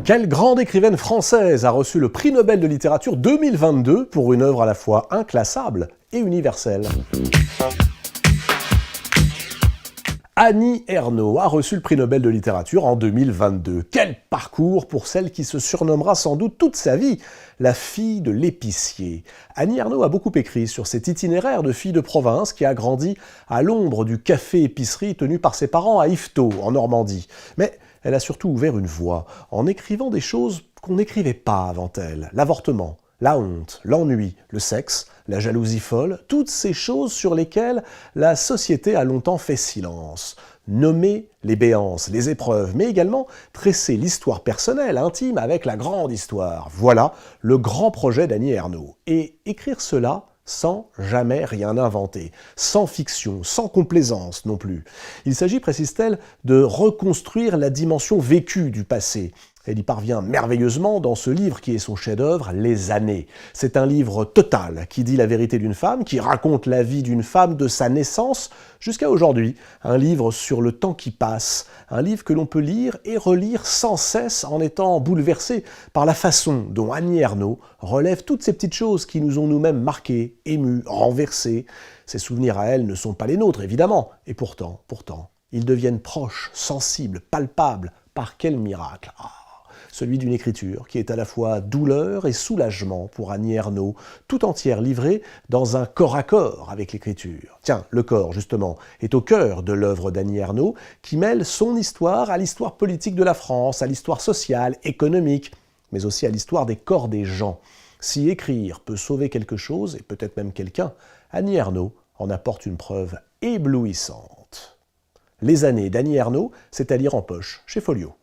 Quelle grande écrivaine française a reçu le prix Nobel de littérature 2022 pour une œuvre à la fois inclassable et universelle? Annie Ernaux a reçu le prix Nobel de littérature en 2022. Quel parcours pour celle qui se surnommera sans doute toute sa vie la fille de l'épicier. Annie Ernaux a beaucoup écrit sur cet itinéraire de fille de province qui a grandi à l'ombre du café-épicerie tenu par ses parents à Yvetot, en Normandie. Mais elle a surtout ouvert une voie en écrivant des choses qu'on n'écrivait pas avant elle. L'avortement, la honte, l'ennui, le sexe, la jalousie folle, toutes ces choses sur lesquelles la société a longtemps fait silence. Nommer les béances, les épreuves, mais également tresser l'histoire personnelle, intime, avec la grande histoire. Voilà le grand projet d'Annie Ernaux. Et écrire cela sans jamais rien inventer, sans fiction, sans complaisance non plus. Il s'agit, précise-t-elle, de reconstruire la dimension vécue du passé. Elle y parvient merveilleusement dans ce livre qui est son chef-d'œuvre, Les années. C'est un livre total qui dit la vérité d'une femme, qui raconte la vie d'une femme de sa naissance jusqu'à aujourd'hui. Un livre sur le temps qui passe, un livre que l'on peut lire et relire sans cesse en étant bouleversé par la façon dont Annie Ernaux relève toutes ces petites choses qui nous ont nous-mêmes marqués, émus, renversés. Ces souvenirs à elle ne sont pas les nôtres, évidemment, et pourtant, ils deviennent proches, sensibles, palpables. Par quel miracle! Celui d'une écriture qui est à la fois douleur et soulagement pour Annie Ernaux, tout entière livrée dans un corps à corps avec l'écriture. Tiens, le corps, justement, est au cœur de l'œuvre d'Annie Ernaux, qui mêle son histoire à l'histoire politique de la France, à l'histoire sociale, économique, mais aussi à l'histoire des corps des gens. Si écrire peut sauver quelque chose, et peut-être même quelqu'un, Annie Ernaux en apporte une preuve éblouissante. Les années d'Annie Ernaux, c'est à lire en poche chez Folio.